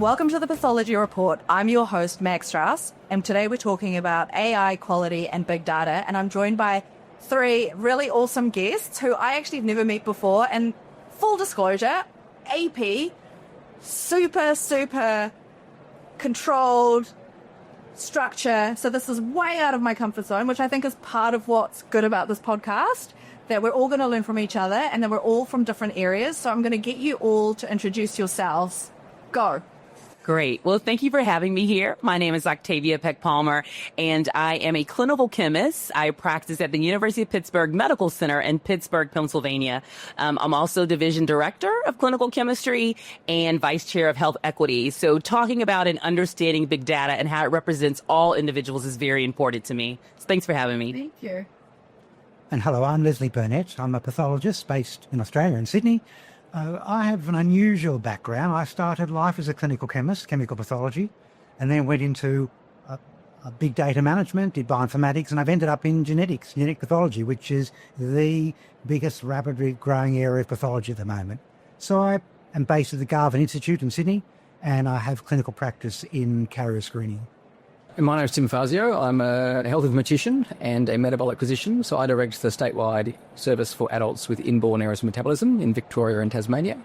Welcome to the Pathology Report. I'm your host, Mags Strauss, and today we're talking about AI, quality, and big data, and I'm joined by three really awesome guests who I actually have never met before, and full disclosure, AP, super controlled structure, so this is way out of my comfort zone, which I think is part of what's good about this podcast, that we're all going to learn from each other, and that we're all from different areas, so I'm going to get you all to introduce yourselves. Go. Great. Well, thank you for having me here. My name is Octavia Peck Palmer, and I am a clinical chemist. I practice at the University of Pittsburgh Medical Center in Pittsburgh, Pennsylvania. I'm also Division Director of Clinical Chemistry and Vice Chair of Health Equity. So talking about and understanding big data and how it represents all individuals is very important to me. So thanks for having me. Thank you. And hello, I'm Leslie Burnett. I'm a pathologist based in Australia, in Sydney. I have an unusual background. I started life as a clinical chemist, chemical pathology, and then went into big data management, did bioinformatics, and I've ended up in genetics, genetic pathology, which is the biggest rapidly growing area of pathology at the moment. So I am based at the Garvan Institute in Sydney, and I have clinical practice in carrier screening. My name is Fazio. I'm a health informatician and a metabolic physician, so I direct the statewide service for adults with inborn errors of metabolism in Victoria and Tasmania,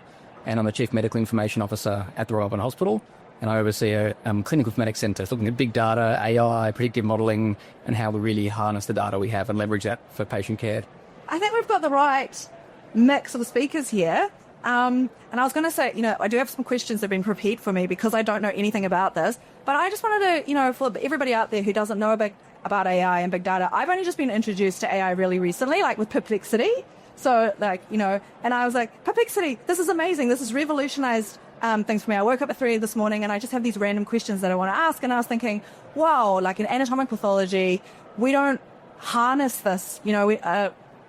and I'm the Chief Medical Information Officer at the Royal Melbourne Hospital, and I oversee a clinical informatics centre looking at big data, AI, predictive modelling, and how we really harness the data we have and leverage that for patient care. I think we've got the right mix of speakers here. And I was going to say, I do have some questions that have been prepared for me because I don't know anything about this. But I just wanted to, for everybody out there who doesn't know about AI and big data, I've only just been introduced to AI really recently, like with Perplexity. So, and I was like, Perplexity, this is amazing. This has revolutionized things for me. I woke up at 3 this morning and I just have these random questions that I want to ask. And I was thinking, wow, like in anatomic pathology, we don't harness this,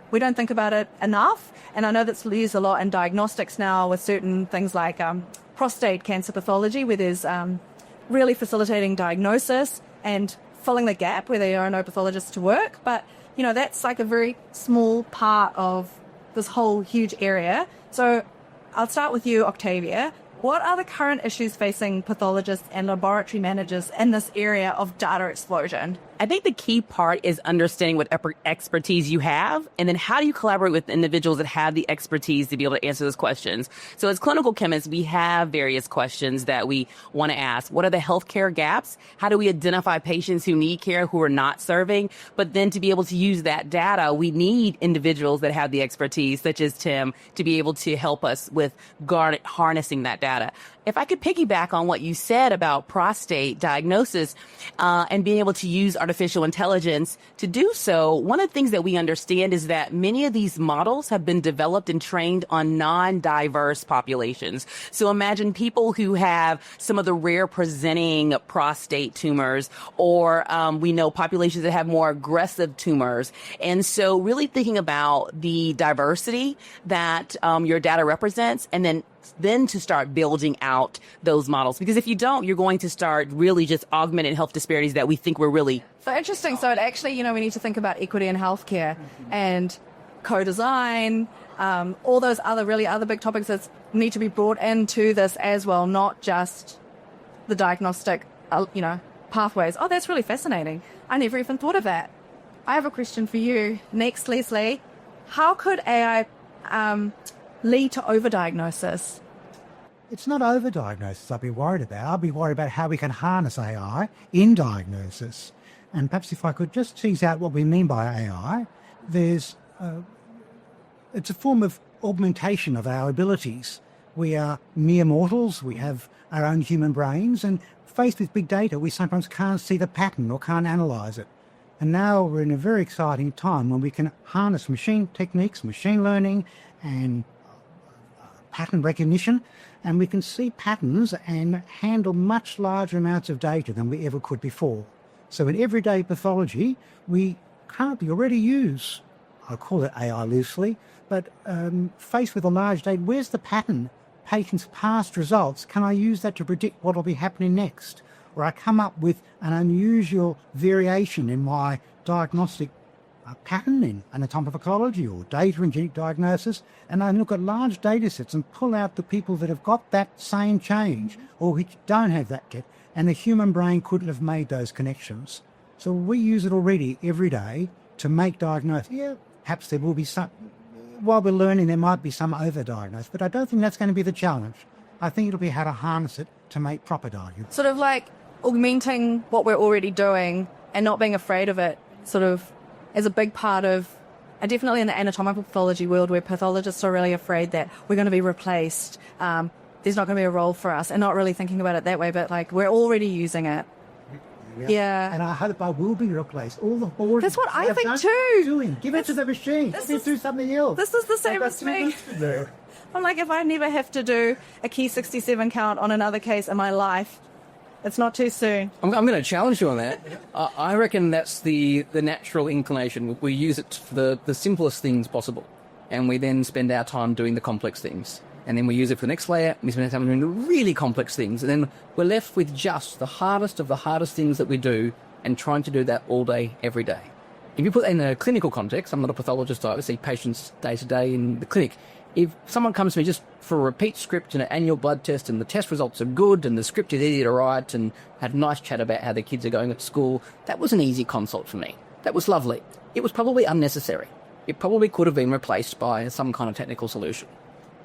we don't think about it enough. And I know that's used a lot in diagnostics now with certain things like prostate cancer pathology, where there's really facilitating diagnosis and filling the gap where there are no pathologists to work. But, that's like a very small part of this whole huge area. So I'll start with you, Octavia. What are the current issues facing pathologists and laboratory managers in this area of data explosion? I think the key part is understanding what expertise you have, and then how do you collaborate with individuals that have the expertise to be able to answer those questions. So as clinical chemists, we have various questions that we want to ask. What are the healthcare gaps? How do we identify patients who need care, who are not serving? But then to be able to use that data, we need individuals that have the expertise, such as Tim, to be able to help us with harnessing that data. If I could piggyback on what you said about prostate diagnosis and being able to use artificial intelligence to do so, one of the things that we understand is that many of these models have been developed and trained on non-diverse populations. So imagine people who have some of the rare presenting prostate tumors, or we know populations that have more aggressive tumors. And so really thinking about the diversity that your data represents, and then to start building out those models. Because if you don't, you're going to start really just augmenting health disparities that we think we're really... So interesting. So it actually, we need to think about equity in healthcare and co-design, all those other big topics that need to be brought into this as well, not just the diagnostic, pathways. Oh, that's really fascinating. I never even thought of that. I have a question for you. Next, Leslie. How could AI lead to overdiagnosis? It's not overdiagnosis I'd be worried about. I'd be worried about how we can harness AI in diagnosis. And perhaps if I could just tease out what we mean by AI, it's a form of augmentation of our abilities. We are mere mortals, we have our own human brains, and faced with big data, we sometimes can't see the pattern or can't analyse it. And now we're in a very exciting time when we can harness machine techniques, machine learning, and pattern recognition, and we can see patterns and handle much larger amounts of data than we ever could before. So in everyday pathology, we currently already use, I call it AI loosely, but faced with a large data, where's the pattern? Patients' past results, can I use that to predict what will be happening next? Or I come up with an unusual variation in my diagnostic a pattern in anatomical pathology or data in genetic diagnosis, and they look at large data sets and pull out the people that have got that same change or which don't have that yet, and the human brain couldn't have made those connections. So we use it already every day to make diagnosis. Yeah, perhaps there will be some, while we're learning, there might be some overdiagnosis, but I don't think that's going to be the challenge. I think it'll be how to harness it to make proper diagnosis. Sort of like augmenting what we're already doing and not being afraid of it, sort of is a big part of, definitely in the anatomical pathology world, where pathologists are really afraid that we're going to be replaced, there's not going to be a role for us, and not really thinking about it that way, but like we're already using it. Yeah. And I hope I will be replaced. All the board. That's what I think too. Give it to the machine. Let me do something else. This is the same as me. I'm like, if I never have to do a key 67 count on another case in my life, it's not too soon. I'm going to challenge you on that. I reckon that's the natural inclination. We use it for the simplest things possible, and we then spend our time doing the complex things. And then we use it for the next layer, we spend our time doing the really complex things, and then we're left with just the hardest of the hardest things that we do and trying to do that all day, every day. If you put that in a clinical context, I'm not a pathologist, I see patients day to day in the clinic. If someone comes to me just for a repeat script and an annual blood test and the test results are good and the script is easy to write and had a nice chat about how their kids are going at school, that was an easy consult for me. That was lovely. It was probably unnecessary. It probably could have been replaced by some kind of technical solution.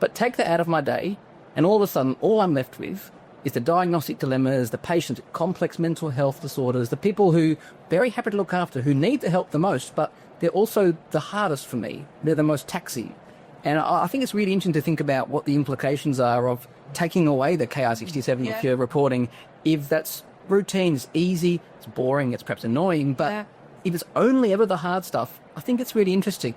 But take that out of my day, and all of a sudden, all I'm left with is the diagnostic dilemmas, the patients with complex mental health disorders, the people who very happy to look after, who need the help the most, but they're also the hardest for me. They're the most taxing. And I think it's really interesting to think about what the implications are of taking away the KR67 if you're reporting. If that's routine, it's easy, it's boring, it's perhaps annoying, but if it's only ever the hard stuff, I think it's really interesting.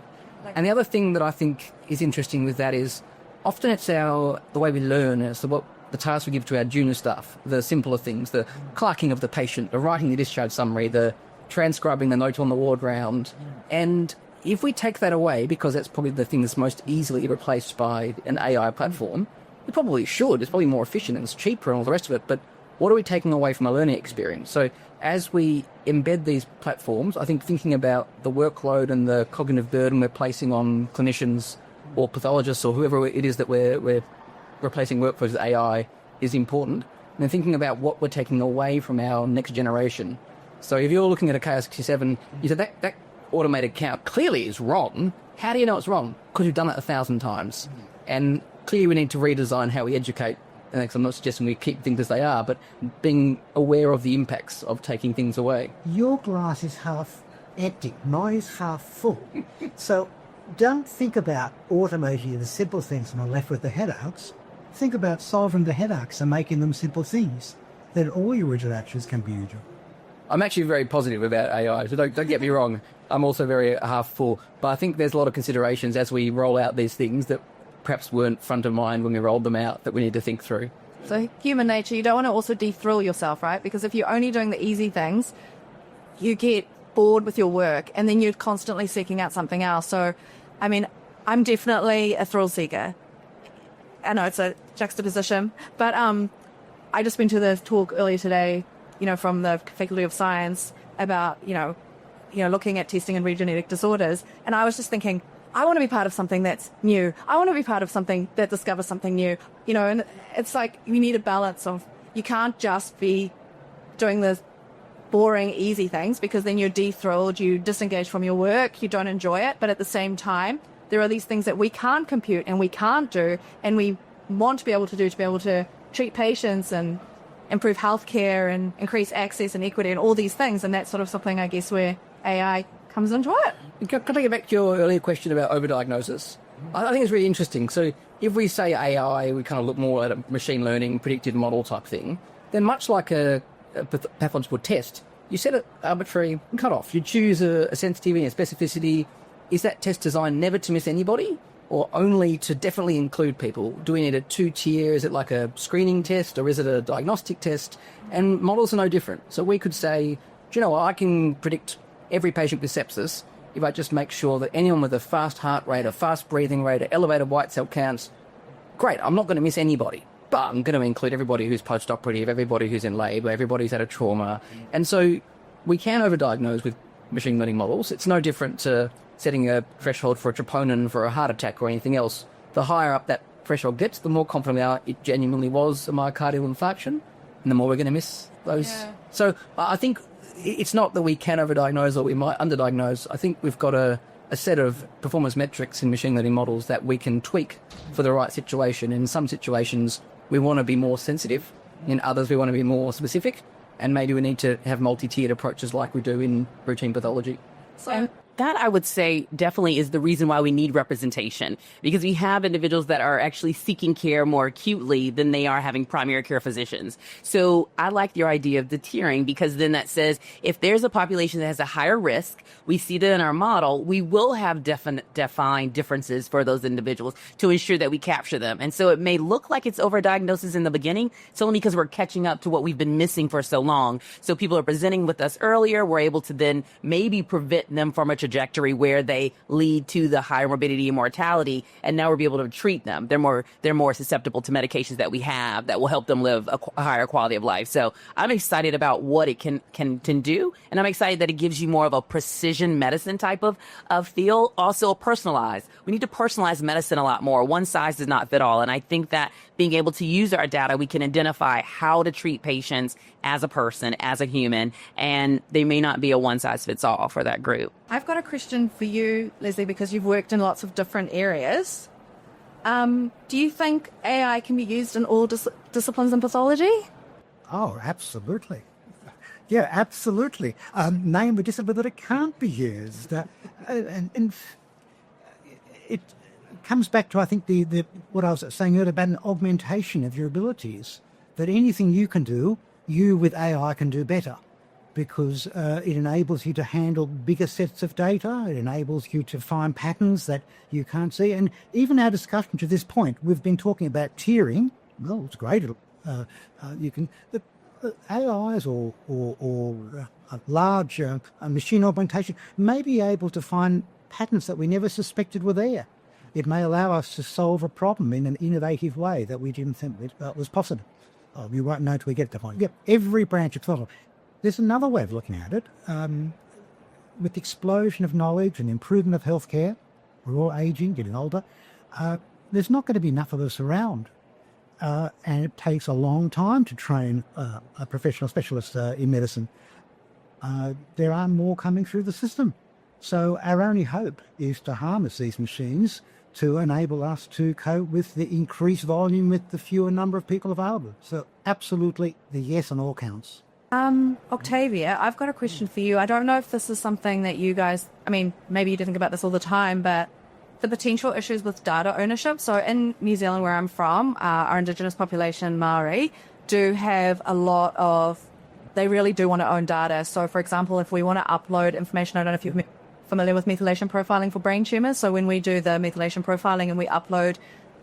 And the other thing that I think is interesting with that is often it's the way we learn, it's what the tasks we give to our junior staff, the simpler things, the clerking of the patient, the writing the discharge summary, the transcribing the note on the ward round. And if we take that away, because that's probably the thing that's most easily replaced by an AI platform, we probably should. It's probably more efficient and it's cheaper and all the rest of it. But what are we taking away from a learning experience? So as we embed these platforms, I think thinking about the workload and the cognitive burden we're placing on clinicians or pathologists or whoever it is that we're replacing workflows with AI is important. And then thinking about what we're taking away from our next generation. So if you're looking at a KR67, you said that automated count clearly is wrong. How do you know it's wrong? Because you've done it 1,000 times. And clearly we need to redesign how we educate. And I'm not suggesting we keep things as they are, but being aware of the impacts of taking things away. Your glass is half empty. Mine is half full. So don't think about automating the simple things and are left with the headaches. Think about solving the headaches and making them simple things. Then all your interactions can be usual. I'm actually very positive about AI, so don't get me wrong. I'm also very half full. But I think there's a lot of considerations as we roll out these things that perhaps weren't front of mind when we rolled them out that we need to think through. So human nature, you don't want to also de-thrill yourself, right? Because if you're only doing the easy things, you get bored with your work and then you're constantly seeking out something else. So, I mean, I'm definitely a thrill seeker. I know it's a juxtaposition, but I just went to the talk earlier today, from the Faculty of Science about, looking at testing and rare genetic disorders. And I was just thinking, I want to be part of something that's new. I want to be part of something that discovers something new, and it's like you need a balance of, you can't just be doing the boring, easy things because then you're de-thrilled, you disengage from your work, you don't enjoy it. But at the same time, there are these things that we can't compute and we can't do, and we want to be able to do to be able to treat patients and improve healthcare and increase access and equity and all these things. And that's sort of something, I guess, where AI comes into it. Can I get back to your earlier question about overdiagnosis? I think it's really interesting. So if we say AI, we kind of look more at a machine learning, predictive model type thing, then much like a pathologist would test, you set an arbitrary cutoff. You choose a sensitivity and specificity. Is that test designed never to miss anybody or only to definitely include people? Do we need a 2-tier? Is it like a screening test or is it a diagnostic test? And models are no different. So we could say, do you know what, I can predict every patient with sepsis if I just make sure that anyone with a fast heart rate, a fast breathing rate, or elevated white cell counts, great, I'm not going to miss anybody. But I'm going to include everybody who's post-operative, everybody who's in labour, everybody who's had a trauma. And so we can overdiagnose with machine learning models. It's no different to setting a threshold for a troponin for a heart attack or anything else. The higher up that threshold gets, the more confident we are it genuinely was a myocardial infarction, and the more we're going to miss those. Yeah. So I think it's not that we can overdiagnose or we might underdiagnose. I think we've got a set of performance metrics in machine learning models that we can tweak for the right situation. In some situations, we want to be more sensitive. In others, we want to be more specific. And maybe we need to have multi-tiered approaches like we do in routine pathology. So that, I would say, definitely is the reason why we need representation, because we have individuals that are actually seeking care more acutely than they are having primary care physicians. So I like your idea of the tiering, because then that says if there's a population that has a higher risk, we see that in our model, we will have defined differences for those individuals to ensure that we capture them. And so it may look like it's overdiagnosis in the beginning. It's only because we're catching up to what we've been missing for so long. So people are presenting with us earlier. We're able to then maybe prevent them from a trajectory where they lead to the higher morbidity and mortality, and now we'll be able to treat them. They're more susceptible to medications that we have that will help them live a higher quality of life. So I'm excited about what it can do, and I'm excited that it gives you more of a precision medicine type of feel, also personalized. We need to personalize medicine a lot more. One size does not fit all, and I think that being able to use our data, we can identify how to treat patients as a person, as a human, and they may not be a one-size-fits-all for that group. I've got a question for you, Leslie, because you've worked in lots of different areas. Do you think AI can be used in all disciplines in pathology? Oh, absolutely. Yeah, absolutely. Name a discipline that it can't be used. And it comes back to, I think, the what I was saying earlier about an augmentation of your abilities, that anything you can do, you with AI can do better, because it enables you to handle bigger sets of data. It enables you to find patterns that you can't see. And even our discussion to this point, we've been talking about tiering. Well, it's great. You can... AIs or a large machine augmentation may be able to find patterns that we never suspected were there. It may allow us to solve a problem in an innovative way that we didn't think was possible. We won't know until we get to the point. Yep, every branch of pathology. There's another way of looking at it. With the explosion of knowledge and improvement of healthcare, we're all aging, getting older, there's not going to be enough of us around. And it takes a long time to train a professional specialist in medicine. There are more coming through the system. So our only hope is to harness these machines to enable us to cope with the increased volume with the fewer number of people available. So absolutely the yes on all counts. Octavia, I've got a question for you. I don't know if this is something that you guys, I mean, maybe you think about this all the time, but the potential issues with data ownership. So in New Zealand, where I'm from, our Indigenous population, Maori, do have a lot of, they really do want to own data. So for example, if we want to upload information, I don't know if you're familiar with methylation profiling for brain tumors. So when we do the methylation profiling and we upload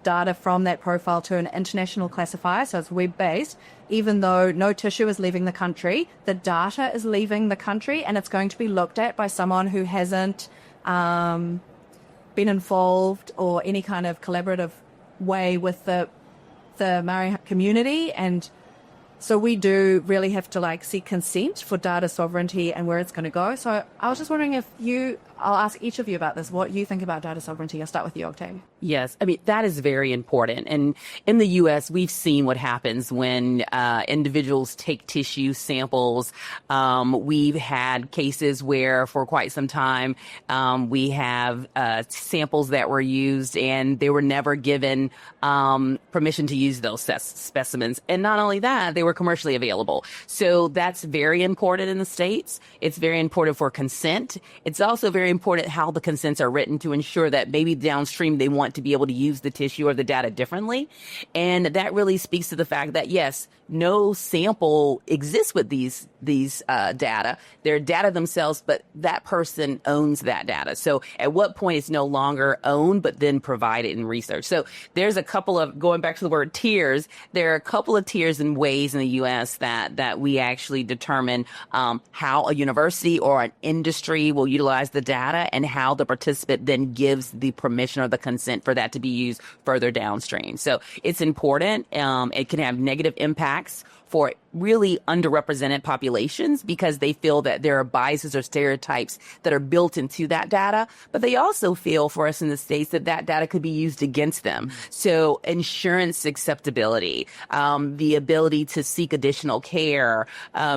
data from that profile to an international classifier, so it's web-based, even though no tissue is leaving the country, the data is leaving the country, and it's going to be looked at by someone who hasn't been involved or any kind of collaborative way with the Maori community. And so we do really have to seek consent for data sovereignty and where it's going to go. So I was just wondering if I'll ask each of you about this, what you think about data sovereignty. I'll start with you, Octavia. Yes, I mean, that is very important. And in the U.S., we've seen what happens when individuals take tissue samples. We've had cases where for quite some time we have samples that were used and they were never given permission to use those specimens. And not only that, they were commercially available. So that's very important in the States. It's very important for consent. It's also very important how the consents are written to ensure that maybe downstream they want to be able to use the tissue or the data differently. And that really speaks to the fact that, yes, no sample exists with these data. They're data themselves, but that person owns that data. So at what point it's no longer owned, but then provided in research. So there's a couple of, going back to the word tiers, there are a couple of tiers and ways in the U.S. that we actually determine how a university or an industry will utilize the data and how the participant then gives the permission or the consent meant for that to be used further downstream. So it's important. It can have negative impacts for really underrepresented populations because they feel that there are biases or stereotypes that are built into that data. But they also feel, for us in the States, that that data could be used against them. So insurance acceptability, the ability to seek additional care.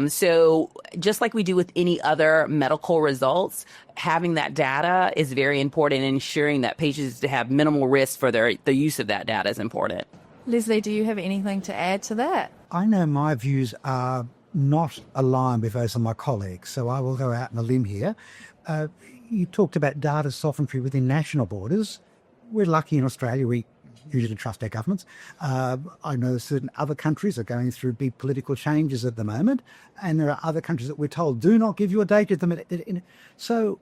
So just like we do with any other medical results, having that data is very important, and ensuring that patients have minimal risk for the use of that data is important. Leslie, do you have anything to add to that? I know my views are not aligned with those of my colleagues, so I will go out on a limb here. You talked about data sovereignty within national borders. We're lucky in Australia, we usually trust our governments. I know certain other countries are going through big political changes at the moment, and there are other countries that we're told do not give your data to them. So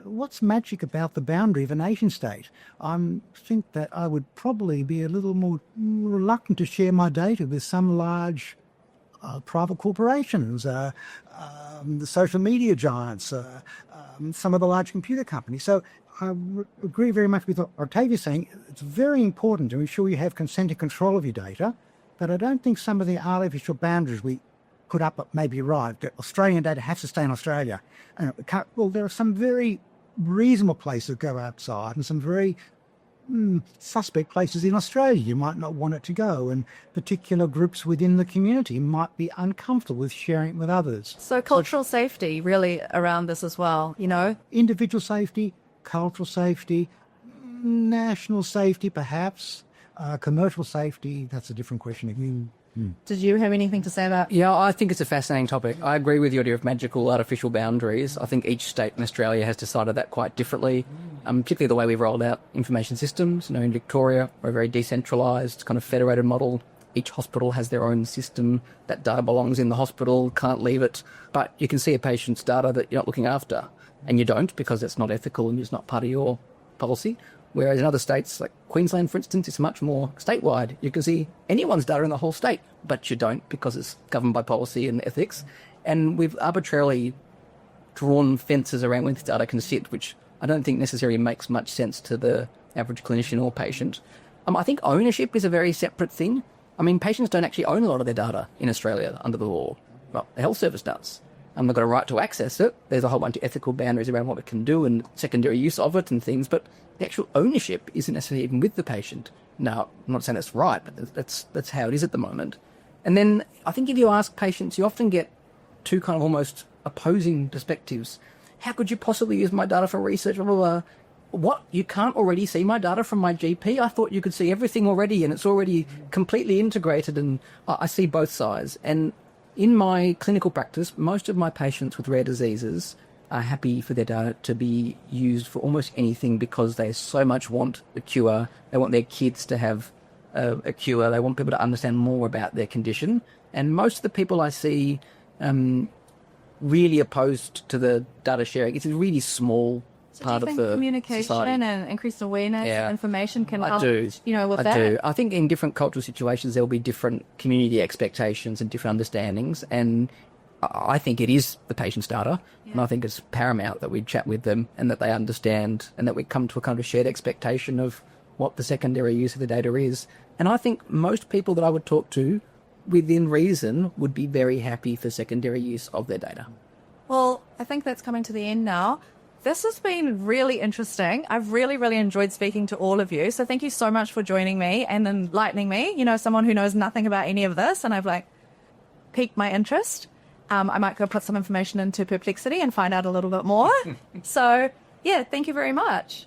what's magic about the boundary of a nation state? I think that I would probably be a little more reluctant to share my data with some large private corporations, the social media giants, some of the large computer companies. So I agree very much with what Octavia saying. It's very important to ensure you have consent and control of your data, but I don't think some of the artificial boundaries we put up may be right. That Australian data has to stay in Australia. Well, there are some very reasonable places to go outside and some very suspect places in Australia you might not want it to go, and particular groups within the community might be uncomfortable with sharing it with others. So cultural safety really around this as well, you know? Individual safety, cultural safety, national safety perhaps, commercial safety, that's a different question. Did you have anything to say about? Yeah, I think it's a fascinating topic. I agree with the idea of magical artificial boundaries. I think each state in Australia has decided that quite differently, particularly the way we've rolled out information systems. You know, in Victoria, we're a very decentralised, kind of federated model. Each hospital has their own system. That data belongs in the hospital, can't leave it. But you can see a patient's data that you're not looking after, and you don't because it's not ethical and it's not part of your policy. Whereas in other states, like Queensland, for instance, it's much more statewide. You can see anyone's data in the whole state, but you don't because it's governed by policy and ethics. And we've arbitrarily drawn fences around where this data can sit, which I don't think necessarily makes much sense to the average clinician or patient. I think ownership is a very separate thing. I mean, patients don't actually own a lot of their data in Australia under the law. Well, the health service does. They've got a right to access it. There's a whole bunch of ethical boundaries around what it can do and secondary use of it and things, but the actual ownership isn't necessarily even with the patient. Now, I'm not saying that's right, but that's how it is at the moment. And then I think if you ask patients, you often get two kind of almost opposing perspectives. How could you possibly use my data for research? Blah, blah, blah. What? You can't already see my data from my GP? I thought you could see everything already and it's already completely integrated, and I see both sides. And in my clinical practice, most of my patients with rare diseases are happy for their data to be used for almost anything because they so much want a cure. They want their kids to have a cure. They want people to understand more about their condition. And most of the people I see really opposed to the data sharing. It's a really small part of the communication society. And increased awareness, information can help. Do. With that. I do. I think in different cultural situations there will be different community expectations and different understandings, and I think it is the patient's data, and I think it's paramount that we chat with them and that they understand and that we come to a kind of shared expectation of what the secondary use of the data is. And I think most people that I would talk to, within reason, would be very happy for secondary use of their data. Well, I think that's coming to the end now. This has been really interesting. I've really, really enjoyed speaking to all of you. So thank you so much for joining me and enlightening me. You know, someone who knows nothing about any of this, and I've piqued my interest. I might go put some information into Perplexity and find out a little bit more. So, yeah, thank you very much.